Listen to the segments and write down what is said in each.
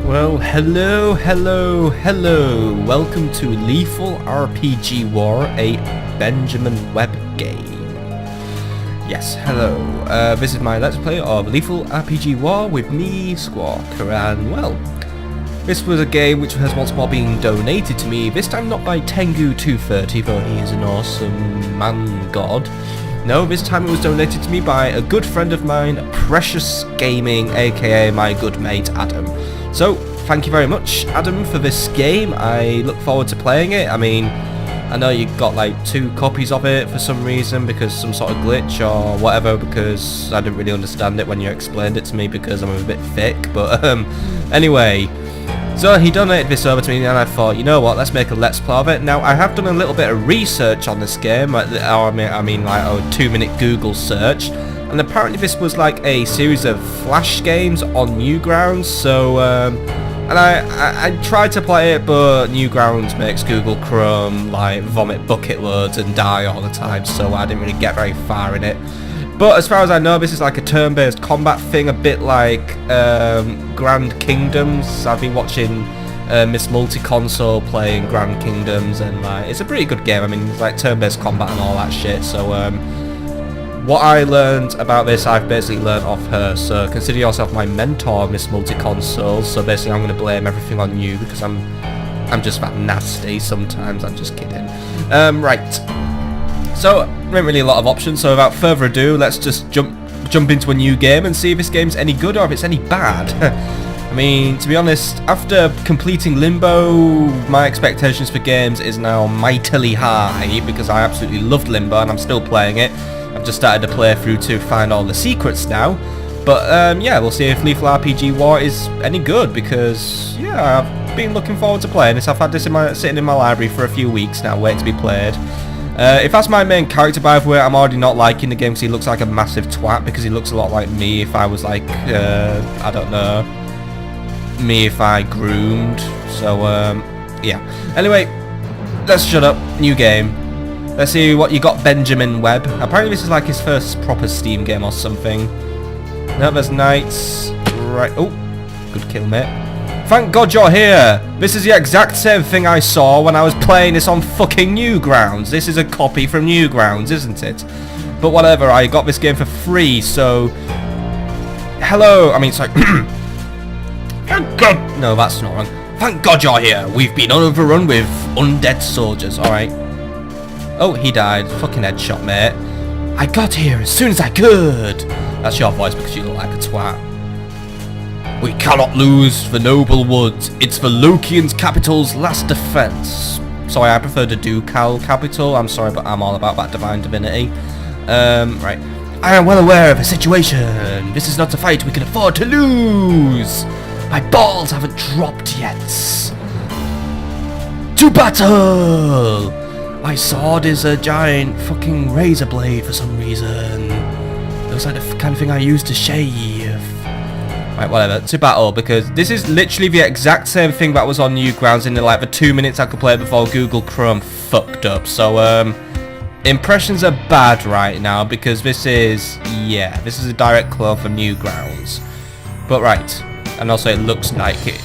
Well, hello. Welcome to Lethal RPG War, a Benjamin Webb game. Yes, hello. This is my Let's Play of Lethal RPG War with me, Squawker, and well, this was a game which has once more been donated to me, this time not by Tengu230, though he is an awesome man god. No, this time it was donated to me by a good friend of mine, Precious Gaming, aka my good mate Adam. So, thank you very much, Adam, for this game. I look forward to playing it. I mean, I know you got like 2 copies of it for some reason, because some sort of glitch or whatever, because I didn't really understand it when you explained it to me because I'm a bit thick, but anyway. So he donated this over to me and I thought, you know what, let's make a Let's Play of it. Now, I have done a little bit of research on this game, like a 2-minute Google search. And apparently this was like a series of Flash games on Newgrounds, so, and I tried to play it, but Newgrounds makes Google Chrome, like, vomit bucket loads and die all the time, so I didn't really get very far in it. But as far as I know, this is like a turn-based combat thing, a bit like Grand Kingdoms. I've been watching Miss Multi-Console playing Grand Kingdoms, and like, it's a pretty good game. I mean, it's like turn-based combat and all that shit, so, what I learned about this, I've basically learned off her, so consider yourself my mentor, Miss Multi-Console. So basically I'm going to blame everything on you, because I'm just that nasty sometimes. I'm just kidding. Right. So, there ain't really a lot of options, so without further ado, let's just jump into a new game and see if this game's any good or if it's any bad. I mean, to be honest, after completing Limbo, my expectations for games is now mightily high, because I absolutely loved Limbo and I'm still playing it. I've just started to play through to find all the secrets now. But yeah, we'll see if Lethal RPG War is any good, because yeah, I've been looking forward to playing this. I've had this sitting in my library for a few weeks now, waiting to be played. If that's my main character, by the way, I'm already not liking the game because he looks like a massive twat, because he looks a lot like me if I was like, I don't know, me if I groomed. So yeah. Anyway, let's shut up. New game. Let's see what you got, Benjamin Webb. Apparently this is like his first proper Steam game or something. No, there's knights. Right. Oh, good kill, mate. Thank God you're here. This is the exact same thing I saw when I was playing this on fucking Newgrounds. This is a copy from Newgrounds, isn't it? But whatever, I got this game for free, so... Hello. I mean, sorry. Thank God. No, that's not wrong. Thank God you're here. We've been overrun with undead soldiers. Alright. Oh, he died. Fucking headshot, mate. I got here as soon as I could. That's your voice because you look like a twat. We cannot lose the noble woods. It's the Lokian's capital's last defense. Sorry, I prefer the Ducal capital. I'm sorry, but I'm all about that divine divinity. Right. I am well aware of the situation. This is not a fight we can afford to lose. My balls haven't dropped yet. To battle! My sword is a giant fucking razor blade for some reason. Looks like the kind of thing I use to shave. Right, whatever. To battle, because this is literally the exact same thing that was on Newgrounds in like the 2 minutes I could play before Google Chrome fucked up. So, impressions are bad right now, because this is a direct clone from Newgrounds. But right. And also it looks like it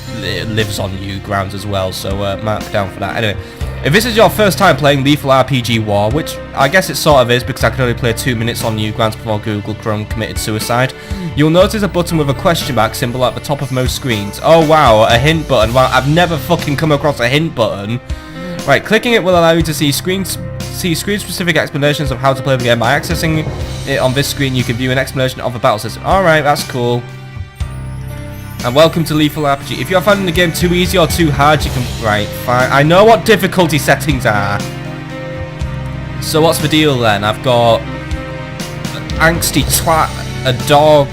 lives on Newgrounds as well, so mark down for that. Anyway. If this is your first time playing Lethal RPG War, which I guess it sort of is because I could only play 2 minutes on Newgrounds before Google Chrome committed suicide, you'll notice a button with a question mark symbol at the top of most screens. Oh wow, a hint button. Wow, I've never fucking come across a hint button. Right, clicking it will allow you to see screen-specific explanations of how to play the game. By accessing it on this screen, you can view an explanation of the battle system. Alright, that's cool. And welcome to Lethal RPG. If you're finding the game too easy or too hard, you can... Right, fine. I know what difficulty settings are. So what's the deal then? I've got... an angsty twat, a dog...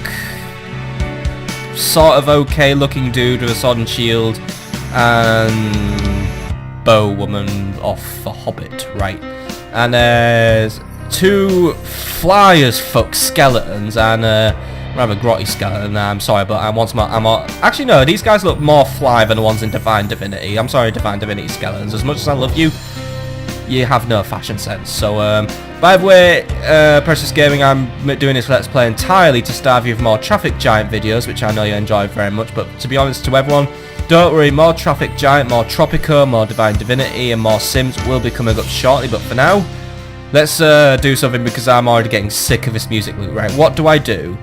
sort of okay looking dude with a sword and shield, and... bow woman off The Hobbit, right. And there's 2 fly as fuck skeletons, and rather grotty skeleton. I'm sorry, but actually no, these guys look more fly than the ones in Divine Divinity. I'm sorry, Divine Divinity skeletons. As much as I love you, you have no fashion sense. So, by the way, Precious Gaming, I'm doing this Let's Play entirely to starve you with more traffic giant videos, which I know you enjoy very much, but to be honest to everyone, Don't worry, more Traffic Giant, more Tropico, more Divine Divinity, and more Sims will be coming up shortly, but for now, let's do something because I'm already getting sick of this music loop. Right, what do I do?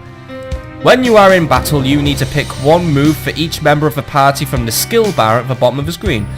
When you are in battle, you need to pick one move for each member of the party from the skill bar at the bottom of the screen.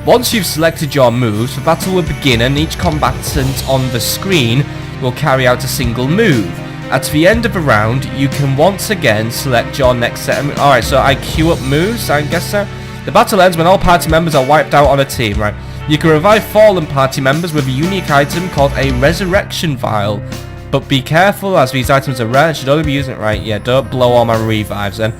Once you've selected your moves, the battle will begin and each combatant on the screen will carry out a single move. At the end of the round, you can once again select your next set of moves. Alright, so I queue up moves, I guess so. The battle ends when all party members are wiped out on a team, right? You can revive fallen party members with a unique item called a Resurrection Vial. But be careful, as these items are rare and should only be using it right. Yeah, don't blow all my revives then.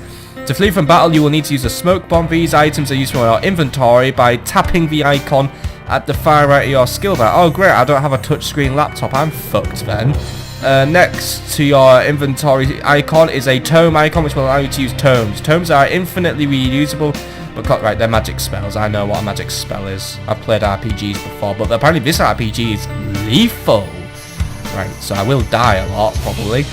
To flee from battle, you will need to use a smoke bomb. These items are useful in your inventory by tapping the icon at the far right of your skill bar. Oh great, I don't have a touchscreen laptop, I'm fucked then. Next to your inventory icon is a tome icon which will allow you to use tomes. Tomes are infinitely reusable, but right, they're magic spells. I know what a magic spell is. I've played RPGs before, but apparently this RPG is lethal. Right, so I will die a lot, probably.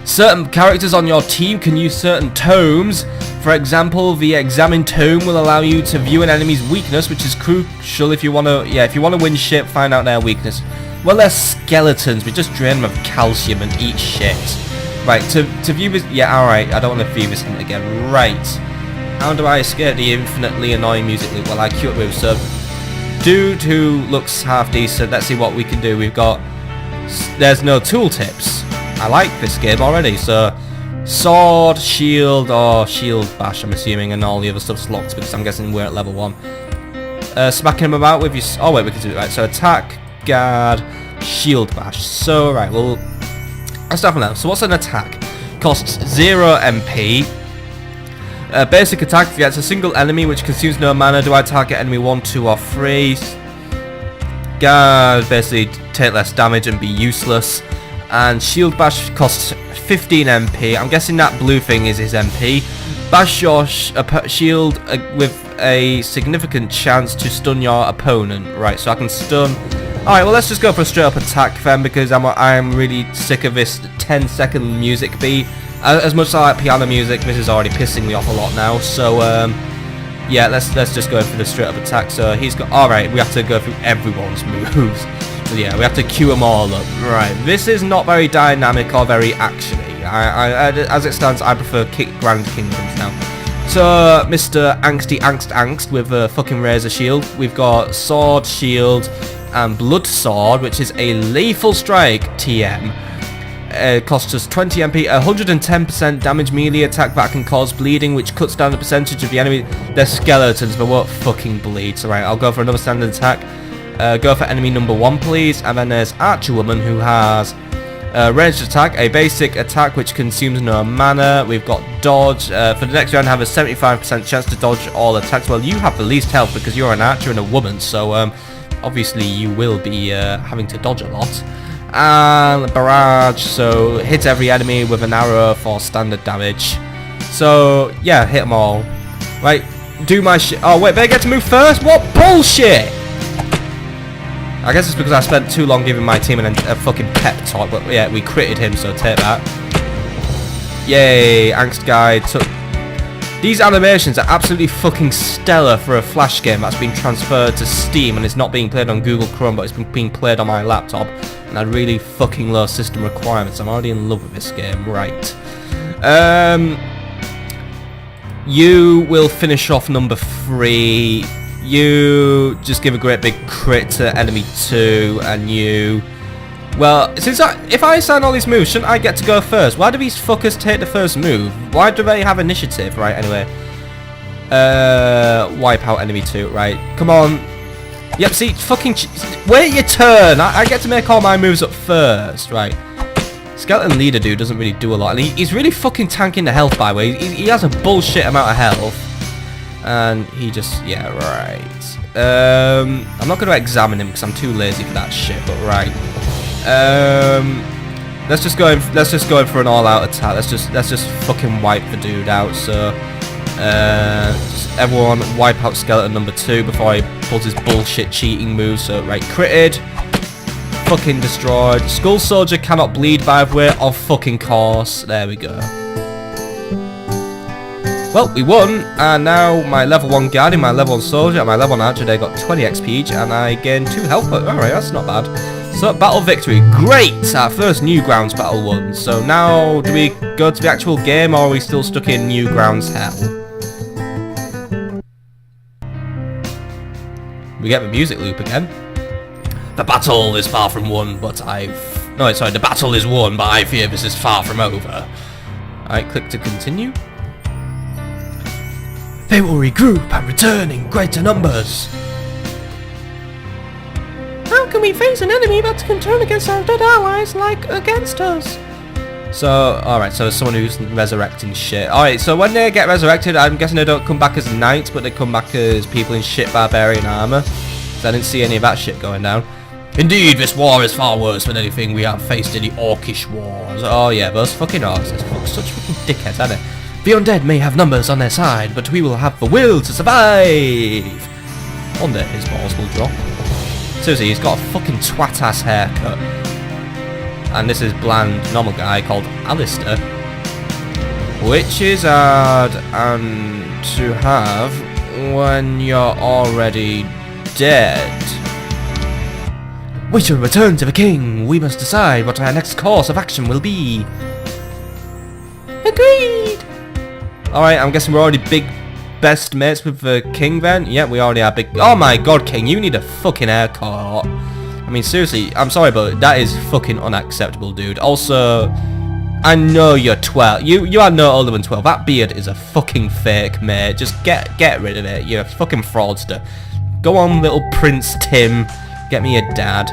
Certain characters on your team can use certain tomes. For example, the Examine Tome will allow you to view an enemy's weakness, which is crucial if you want to, if you want to win shit, find out their weakness. Well, they're skeletons. We just drain them of calcium and eat shit. Right, to view this, alright, I don't want to view this thing again. Right, how do I escape the infinitely annoying music loop? Well, I queue up moves, so dude who looks half decent, let's see what we can do. We've got, there's no tooltips. I like this game already, so sword, shield, or shield bash I'm assuming, and all the other stuff's locked because I'm guessing we're at level 1. Smacking him about with your, oh wait, we can do it right, so attack, guard, shield bash. So right, well, let's start from now. So what's an attack? Costs 0 MP. Basic attack, if it's a single enemy which consumes no mana, do I target enemy 1, 2, or 3? Guard, basically take less damage and be useless. And shield bash costs 15 MP. I'm guessing that blue thing is his MP. Bash your shield with a significant chance to stun your opponent. Right, so I can stun. Alright, well let's just go for a straight up attack then, because I'm really sick of this 10-second music beat. As much as I like piano music, this is already pissing me off a lot now. So yeah, let's just go for the straight up attack. So he's got, alright, we have to go through everyone's moves. So yeah, we have to queue them all up. Right, this is not very dynamic or very actiony. As it stands, I prefer Grand Kingdoms now. So, Mr. Angsty Angst with a fucking razor shield. We've got sword, shield, and blood sword, which is a lethal strike TM. It costs us 20 MP, 110% damage melee attack that can cause bleeding, which cuts down the percentage of the enemy. They're skeletons, but won't fucking bleed. So right, I'll go for another standard attack. Go for enemy number 1, please. And then there's Archer Woman, who has ranged attack, a basic attack which consumes no mana. We've got dodge. For the next round, have a 75% chance to dodge all attacks. Well, you have the least health because you're an archer and a woman, so obviously you will be having to dodge a lot. And barrage, so hit every enemy with an arrow for standard damage. So yeah, hit them all. Right, do my shit. Oh wait, they get to move first? What bullshit! I guess it's because I spent too long giving my team a fucking pep talk, but yeah, we critted him, so take that. Yay, Angst Guy took... These animations are absolutely fucking stellar for a Flash game that's been transferred to Steam and it's not being played on Google Chrome, but it's being played on my laptop. And had really fucking low system requirements. I'm already in love with this game. Right. You will finish off number 3. You just give a great big crit to enemy 2, and you... Well, if I assign all these moves, shouldn't I get to go first? Why do these fuckers take the first move? Why do they have initiative? Right, anyway. Wipe out enemy 2, right. Come on. Yep, see, fucking... Wait your turn! I get to make all my moves up first, right. Skeleton Leader dude doesn't really do a lot, and he's really fucking tanking the health, by the way. He has a bullshit amount of health. And he just... Yeah, right. I'm not going to examine him because I'm too lazy for that shit, but right. Let's just go in for an all-out attack. Let's just fucking wipe the dude out. So just everyone wipe out skeleton number 2 before he pulls his bullshit cheating move. So right, critted, fucking destroyed. Skull Soldier cannot bleed, by the way, of fucking course. There we go. Well, we won, and now my level 1 guardian, my level 1 soldier, and my level 1 archer, they got 20 XP each, and I gain 2 health points. Alright, that's not bad. So, battle victory. Great! Our first Newgrounds battle won. So now, do we go to the actual game, or are we still stuck in Newgrounds hell? We get the music loop again. The battle is far from won, but no, sorry, the battle is won, but I fear this is far from over. Alright, click to continue. They will regroup and return in greater numbers. How can we face an enemy that can turn against our dead allies like against us? So, alright, so someone who's resurrecting shit. Alright, so when they get resurrected, I'm guessing they don't come back as knights, but they come back as people in shit barbarian armor. So I didn't see any of that shit going down. Indeed, this war is far worse than anything we have faced in the Orcish wars. Oh yeah, those fucking orcs, such fucking dickheads, aren't they? The undead may have numbers on their side, but we will have the will to survive. One day his balls will drop. Seriously, he's got a fucking twat-ass haircut. And this is bland, normal guy called Alistair. Which is hard and to have when you're already dead. We shall return to the king. We must decide what our next course of action will be. Agreed. Alright, I'm guessing we're already best mates with the king then? Yeah, we already are big. Oh my god, king, you need a fucking haircut. I mean, seriously, I'm sorry, but that is fucking unacceptable, dude. Also, I know you're 12. You are no older than 12. That beard is a fucking fake, mate. Just get rid of it. You're a fucking fraudster. Go on, little Prince Tim. Get me a dad.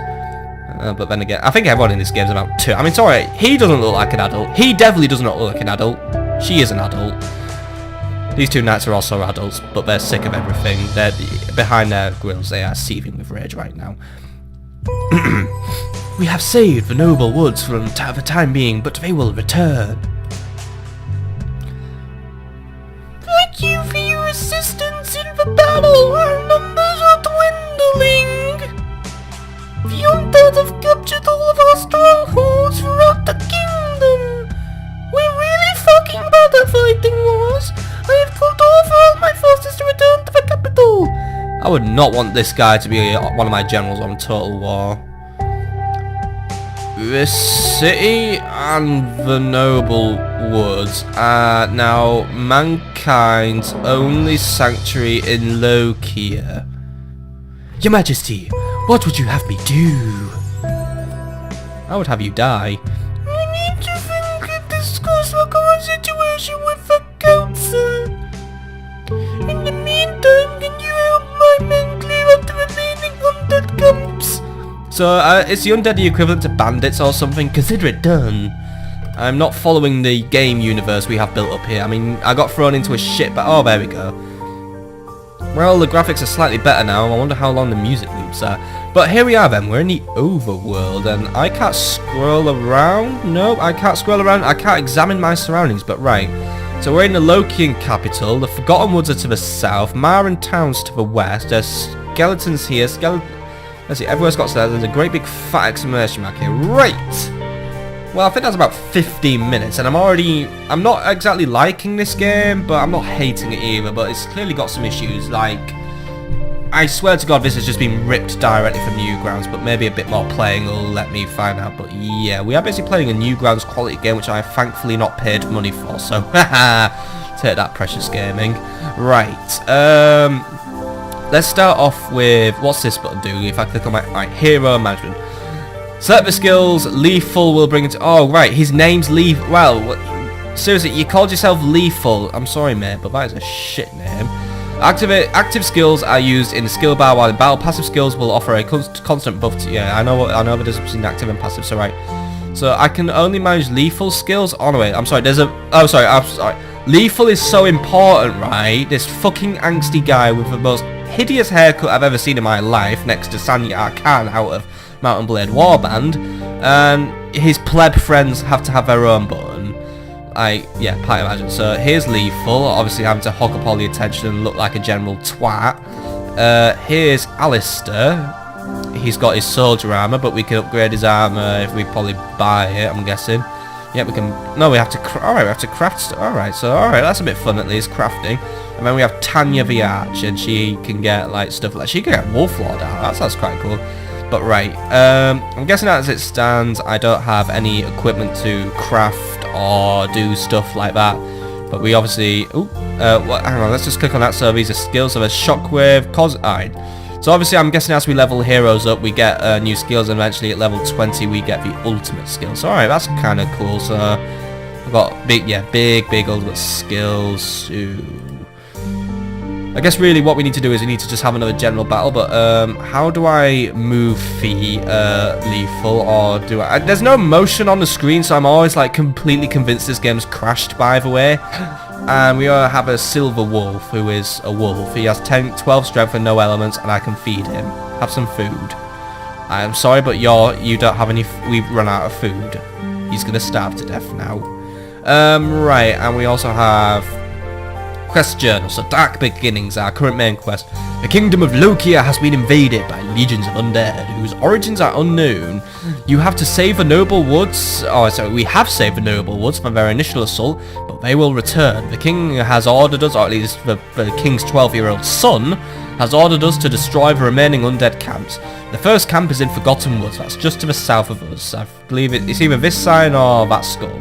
But then again, I think everyone in this game is about 2. I mean, it's alright. He doesn't look like an adult. He definitely does not look like an adult. She is an adult. These 2 knights are also adults, but they're sick of everything. They're behind their grills. They are seething with rage right now. We have saved the noble woods for the time being, but they will return. Thank you for your assistance in the battle. Our numbers are dwindling. The Undead have captured all of our strongholds throughout the kingdom. We're really fucking bad at fighting wars. I have called over all my forces to return to the capital. I would not want this guy to be one of my generals on Total War. This city and the noble woods are now mankind's only sanctuary in Lokia. Your Majesty, what would you have me do? I would have you die. We need to think and discuss the current situation with the council. In the meantime, can you help my men clear up the remaining undead camps? So, is the undead the equivalent to bandits or something? Consider it done. I'm not following the game universe we have built up here. I mean, I got thrown into a shit, but oh, there we go. Well, the graphics are slightly better now. I wonder how long the music loops are. But here we are then. We're in the overworld, and I can't scroll around. Nope, I can't scroll around. I can't examine my surroundings, but right. So we're in the Lokian capital. The Forgotten Woods are to the south. Marin Town's to the west. There's skeletons here. Let's see, everywhere's got skeletons. There's a great big fat exclamation mark here. Right! Well, I think that's about 15 minutes, and I'm not exactly liking this game, but I'm not hating it either, but it's clearly got some issues, like, I swear to God this has just been ripped directly from Newgrounds, but maybe a bit more playing will let me find out, but yeah, we are basically playing a Newgrounds quality game, which I have thankfully not paid money for, so, haha, take that, precious gaming. Right, let's start off with, what's this button do? If I click on my hero management. Select the skills, lethal will bring it to, oh right, his name's Lethal, well, seriously, you called yourself Lethal, I'm sorry mate, but that is a shit name. Active skills are used in the skill bar while in battle, passive skills will offer a constant buff to, yeah, I know the difference between active and passive, so right. So I can only manage lethal skills, oh no wait, I'm sorry, I'm sorry. Lethal is so important, right? This fucking angsty guy with the most hideous haircut I've ever seen in my life, next to Sanya Khan out of Mountain Blade Warband, and his pleb friends have to have their own button. Yeah, can't imagine. So here's Lethal, obviously having to hog up all the attention and look like a general twat. Here's Alistair. He's got his soldier armor, but we can upgrade his armor if we probably buy it, I'm guessing. Yeah, we can... No, we have to... Alright, we have to craft... Alright, so alright, that's a bit fun at least, crafting. And then we have Tanya the Arch, and she can get, like, stuff like... She can get Wolflord out. That sounds quite cool. But right, I'm guessing as it stands, I don't have any equipment to craft or do stuff like that. But we obviously... hang on, let's just click on that. So these are skills. So there's Shockwave, Alright. So obviously I'm guessing as we level heroes up, we get new skills, and eventually at level 20 we get the ultimate skills. So alright, that's kind of cool. So I've got big ultimate skills. Ooh. I guess really what we need to do is we need to just have another general battle, but how do I move the lethal, or do I... There's no motion on the screen, so I'm always like completely convinced this game's crashed, by the way. And we have a silver wolf, who is a wolf. He has 12 strength and no elements, and I can feed him. Have some food. I am sorry, but you don't have any... We've run out of food. He's gonna starve to death now. Right, and we also have... Quest journal. So Dark Beginnings, our current main quest. The kingdom of Lokia has been invaded by legions of undead, whose origins are unknown. You have to save the noble woods. Oh, sorry, we have saved the noble woods from their initial assault, but they will return. The king has ordered us, or at least the king's 12-year-old son, has ordered us to destroy the remaining undead camps. The first camp is in Forgotten Woods. That's just to the south of us. I believe it's either this sign or that skull.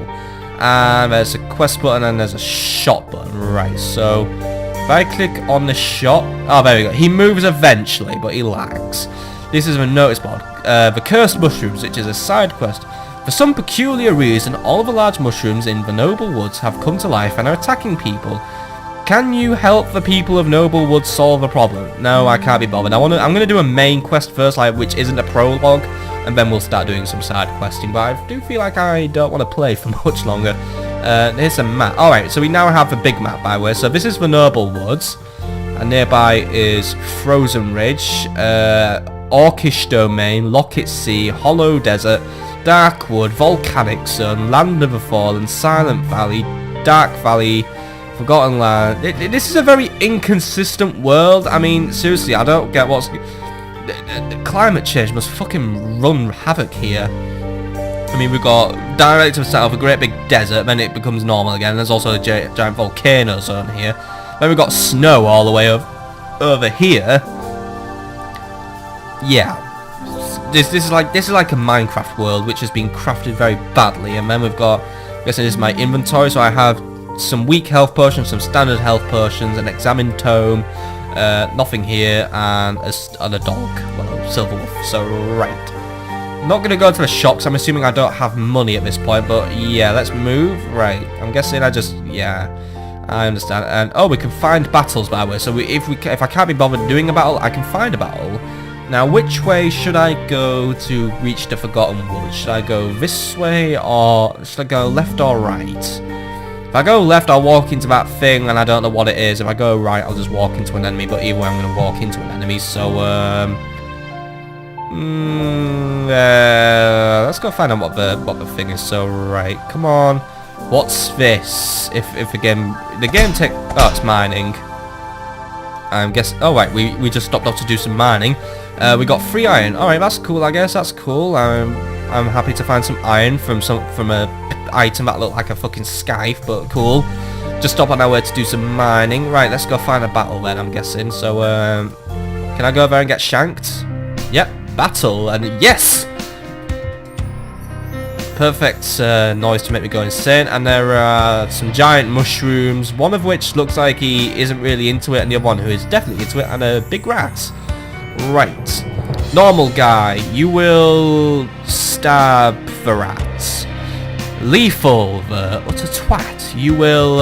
And there's a quest button and there's a shot button. Right, so if I click on the shot... Oh, there we go. He moves eventually, but he lags. This is a notice board. The Cursed Mushrooms, which is a side quest. For some peculiar reason, all of the large mushrooms in the Noble Woods have come to life and are attacking people. Can you help the people of Noble Woods solve the problem? No, I can't be bothered. I'm going to do a main quest first, like, which isn't a prologue, and then we'll start doing some side questing. But I do feel like I don't want to play for much longer. Here's a map. Alright, so we now have a big map, by the way. So this is the Noble Woods, and nearby is Frozen Ridge, Orcish Domain, Locket Sea, Hollow Desert, Darkwood, Volcanic Sun, Land of the Fallen, Silent Valley, Dark Valley, Forgotten Land. This is a very inconsistent world. I mean, seriously, I don't get what's... Climate change must fucking run havoc here. I mean, we've got direct to the south, a great big desert, then it becomes normal again. There's also a giant volcano zone here. Then we've got snow all the way over here. Yeah. This is like a Minecraft world, which has been crafted very badly. And then we've got, I guess this is my inventory, so I have some weak health potions, some standard health potions, an examined tome, nothing here, and a dog, well, silver wolf. So right, I'm not gonna go to the shops. I'm assuming I don't have money at this point, but yeah, let's move. Right, I'm guessing I understand. And oh, we can find battles, by the way. So if I can't be bothered doing a battle, I can find a battle. Now, which way should I go to reach the Forgotten Woods? Should I go this way, or should I go left or right? If I go left, I'll walk into that thing, and I don't know what it is. If I go right, I'll just walk into an enemy, but either way, I'm going to walk into an enemy. So, let's go find out what the thing is. So, right, come on. What's this? If the game take... Oh, it's mining. I'm guessing... Oh, right, we just stopped off to do some mining. We got 3 iron. Alright, that's cool, I guess. That's cool. I'm happy to find some iron from a item that looked like a fucking scythe, but cool. Just stop on our way to do some mining. Right, let's go find a battle then, I'm guessing. So, can I go there and get shanked? Yep, battle, and yes! Perfect noise to make me go insane. And there are some giant mushrooms, one of which looks like he isn't really into it, and the other one who is definitely into it, and a big rat. Right. Normal guy, you will stab the rats. Lethal, the utter twat, you will...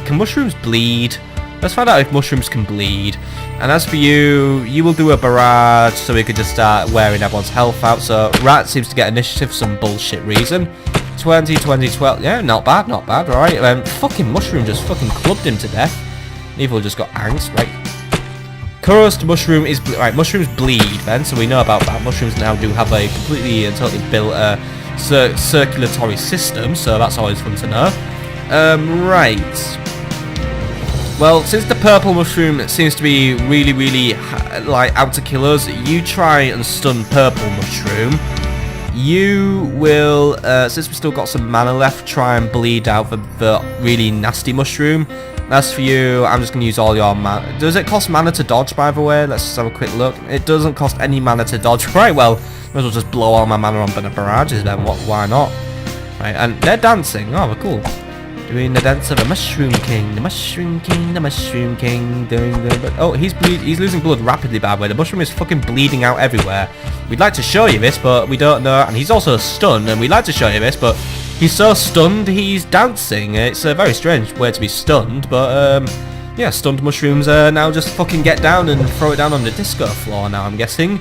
Can mushrooms bleed? Let's find out if mushrooms can bleed. And as for you, you will do a barrage so we could just start wearing everyone's health out. So rat seems to get initiative for some bullshit reason. 20, 20, 12. Yeah, not bad, alright. Fucking mushroom just fucking clubbed him to death. Lethal just got angst, right? Cursed mushroom is... Right, mushrooms bleed then, so we know about that. Mushrooms now do have a completely and totally built circulatory system, so that's always fun to know. Right. Well, since the purple mushroom seems to be really, like, out to kill us, you try and stun purple mushroom. you will, since we still got some mana left, try and bleed out the really nasty mushroom. As for you, I'm just going to use all your mana. Does it cost mana to dodge, by the way? Let's just have a quick look. It doesn't cost any mana to dodge. Right, well, might as well just blow all my mana on the barrages then. Why not? Right, and they're dancing. Oh, cool. Doing the dance of the Mushroom King, the Mushroom King, the Mushroom King. Oh, he's losing blood rapidly, by the way. The mushroom is fucking bleeding out everywhere. We'd like to show you this, but we don't know. And he's also stunned, and we'd like to show you this, but he's so stunned, he's dancing. It's a very strange way to be stunned, but yeah, stunned mushrooms now just fucking get down and throw it down on the disco floor now, I'm guessing.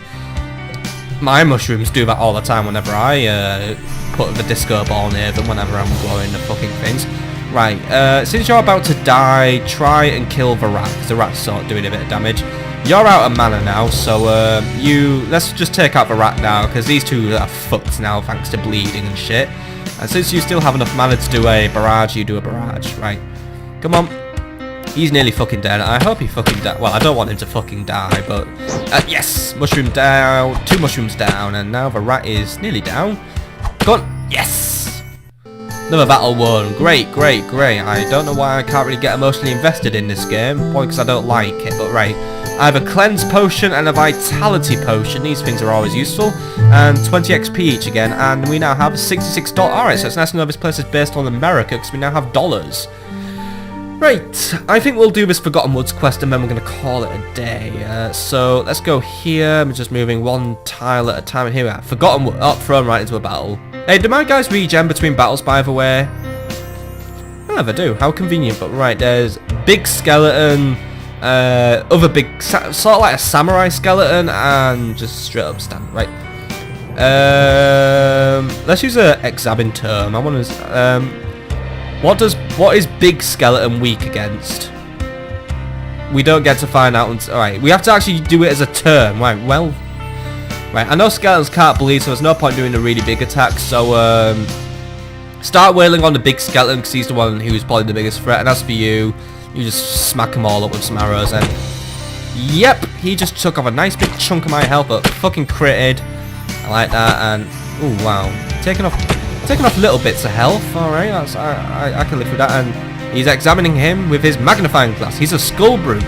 My mushrooms do that all the time whenever I put the disco ball near them, whenever I'm blowing the fucking things. Right, since you're about to die, try and kill the rat, because the rat's sort of doing a bit of damage. You're out of mana now, so let's just take out the rat now, because these two are fucked now thanks to bleeding and shit. And since you still have enough mana to do a barrage, you do a barrage. Right, come on. He's nearly fucking dead. I hope he fucking died. Well, I don't want him to fucking die, but yes, mushroom down, 2 mushrooms down, and now the rat is nearly down. Go on, yes. Another battle won. Great, great, great. I don't know why I can't really get emotionally invested in this game. Probably because I don't like it, but right. I have a cleanse potion and a vitality potion. These things are always useful. And 20 XP each again. And we now have $66. Alright, so it's nice to know this place is based on America because we now have dollars. Right, I think we'll do this Forgotten Woods quest and then we're going to call it a day. So let's go here. I'm just moving one tile at a time. Here we are. Forgotten Woods. Oh, thrown right into a battle. Hey, do my guys regen between battles, by the way? I never do. How convenient. But right, there's big skeleton, other big, sort of like a samurai skeleton, and just straight up stand. Right. Let's use a examine term. I want to. What is big skeleton weak against? We don't get to find out until. Alright, we have to actually do it as a term. Right, well. Right, I know skeletons can't bleed, so there's no point doing a really big attack, so start wailing on the big skeleton because he's the one who's probably the biggest threat, and as for you, you just smack them all up with some arrows, and yep, he just took off a nice big chunk of my health, but fucking critted. I like that, and oh wow, taking off little bits of health. Alright, that's I can live with that, and he's examining him with his magnifying glass. He's a skull brute.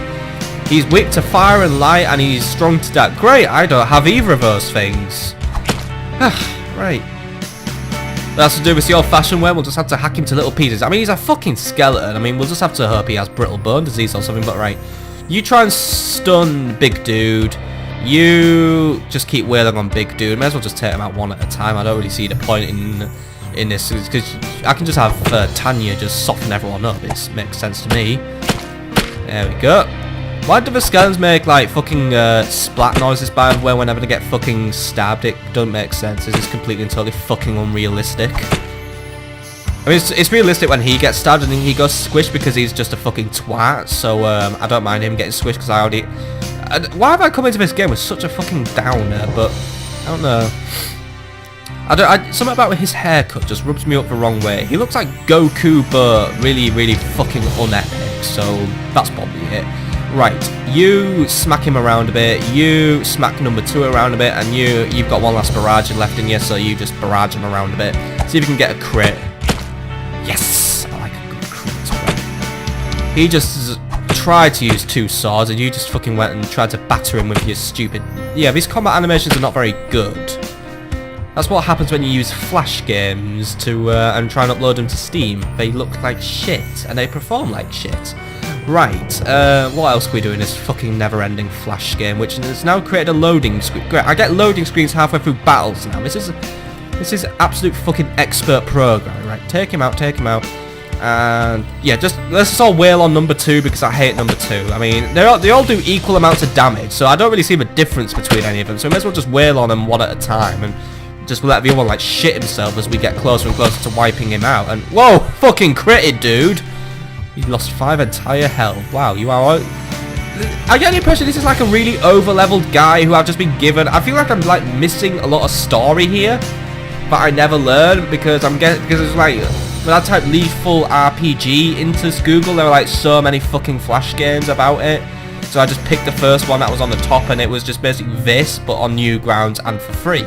He's weak to fire and light, and he's strong to death. Great, I don't have either of those things. Right. That's to do with the old-fashioned way. We'll just have to hack him to little pieces. I mean, he's a fucking skeleton. I mean, we'll just have to hope he has brittle bone disease or something, but right. You try and stun big dude. You just keep wailing on big dude. May as well just take him out one at a time. I don't really see the point in this, because I can just have Tanya just soften everyone up. It makes sense to me. There we go. Why do the skeletons make like fucking splat noises, by the way, whenever they get fucking stabbed? It doesn't make sense. This is completely and totally fucking unrealistic. I mean, it's realistic when he gets stabbed and then he goes squish because he's just a fucking twat. So I don't mind him getting squished because I already. Why have I come into this game with such a fucking downer? But I don't know. Something about his haircut just rubs me up the wrong way. He looks like Goku, but really, really fucking unepic. So that's probably it. Right, you smack him around a bit, you smack number 2 around a bit, and you've got one last barrage left in you, so you just barrage him around a bit. See if you can get a crit. Yes! I like a good crit. Right. He just tried to use 2 swords, and you just fucking went and tried to batter him with your stupid... Yeah, these combat animations are not very good. That's what happens when you use Flash games to and try and upload them to Steam. They look like shit, and they perform like shit. Right, what else can we do in this fucking never-ending Flash game, which has now created a loading screen. Great, I get loading screens halfway through battles now. This is absolute fucking expert programming. Right, take him out, and yeah, let's just all wail on number 2 because I hate number 2. I mean, they all do equal amounts of damage, so I don't really see the difference between any of them. So we may as well just wail on them one at a time and just let the other one like shit himself as we get closer and closer to wiping him out. And whoa, fucking critted, dude. He lost 5 entire health. Wow, you are... I get the impression this is like a really over-leveled guy who I've just been given... I feel like I'm like missing a lot of story here, but I never learn because it's like... When I type lethal RPG into Google, there were like so many fucking Flash games about it. So I just picked the first one that was on the top, and it was just basically this, but on Newgrounds and for free.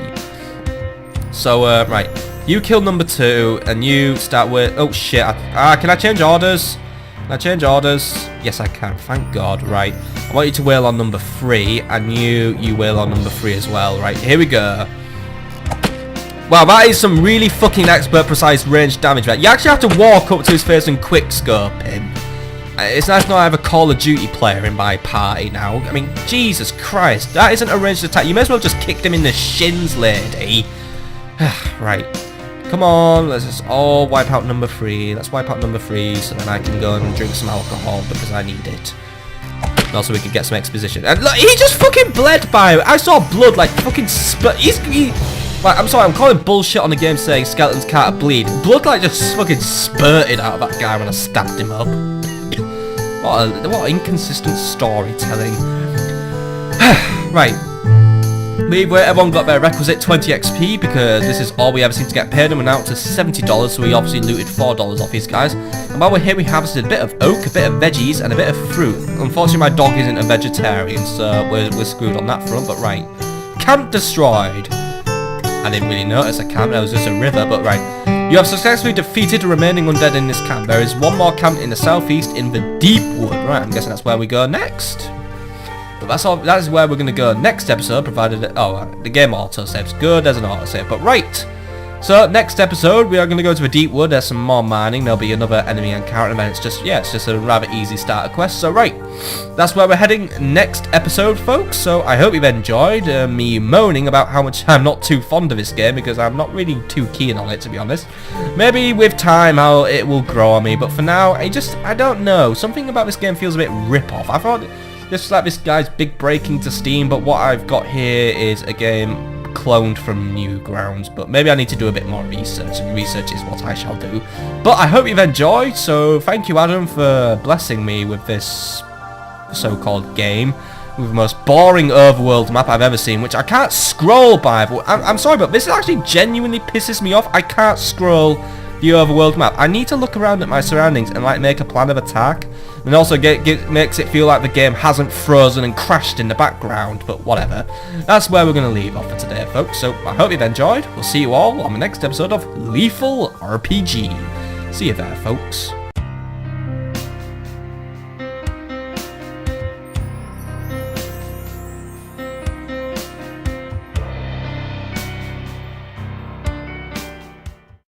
So, right. You kill number 2, and you start with... Oh, shit. Can I change orders? Can I change orders? Yes, I can. Thank God. Right. I want you to wail on number 3, and you wail on number 3 as well. Right, here we go. Wow, that is some really fucking expert precise range damage, right? You actually have to walk up to his face and quick scope him. It's nice not to have a Call of Duty player in my party now. I mean, Jesus Christ. That isn't a ranged attack. You may as well just kicked him in the shins, lady. Right. Come on, let's just all wipe out number 3. Let's wipe out number 3 so then I can go and drink some alcohol because I need it. And also we can get some exposition. And look, he just fucking bled by it. I saw blood like fucking like, I'm sorry, I'm calling bullshit on the game saying skeletons can't bleed. Blood like just fucking spurted out of that guy when I stabbed him up. What inconsistent storytelling. Right. Everyone got their requisite 20 XP because this is all we ever seem to get paid, and we're now up to $70, so we obviously looted $4 off these guys. And while we're here, we harvested a bit of oak, a bit of veggies, and a bit of fruit. Unfortunately, my dog isn't a vegetarian, so we're screwed on that front, but right. Camp destroyed. I didn't really notice a camp, there was just a river, but right. You have successfully defeated the remaining undead in this camp. There is one more camp in the southeast in the deep wood. Right, I'm guessing that's where we go next. But that's all. That is where we're going to go next episode, provided that, the game autosaves. Good, there's an autosave. But right, so next episode we are going to go to a deep wood. There's some more mining. There'll be another enemy encounter, and then it's just a rather easy starter quest. So right, that's where we're heading next episode, folks. So I hope you've enjoyed me moaning about how much I'm not too fond of this game because I'm not really too keen on it, to be honest. Maybe with time how it will grow on me, but for now I don't know. Something about this game feels a bit rip-off. I thought this was like this guy's big break into Steam, but what I've got here is a game cloned from Newgrounds, but maybe I need to do a bit more research, and research is what I shall do. But I hope you've enjoyed, so thank you, Adam, for blessing me with this so-called game, with the most boring overworld map I've ever seen, which I can't scroll by. I'm sorry, but this actually genuinely pisses me off. I can't scroll the overworld map. I need to look around at my surroundings and like make a plan of attack, and also makes it feel like the game hasn't frozen and crashed in the background, but whatever. That's where we're going to leave off for today, folks, so I hope you've enjoyed. We'll see you all on the next episode of Lethal RPG. See you there, folks.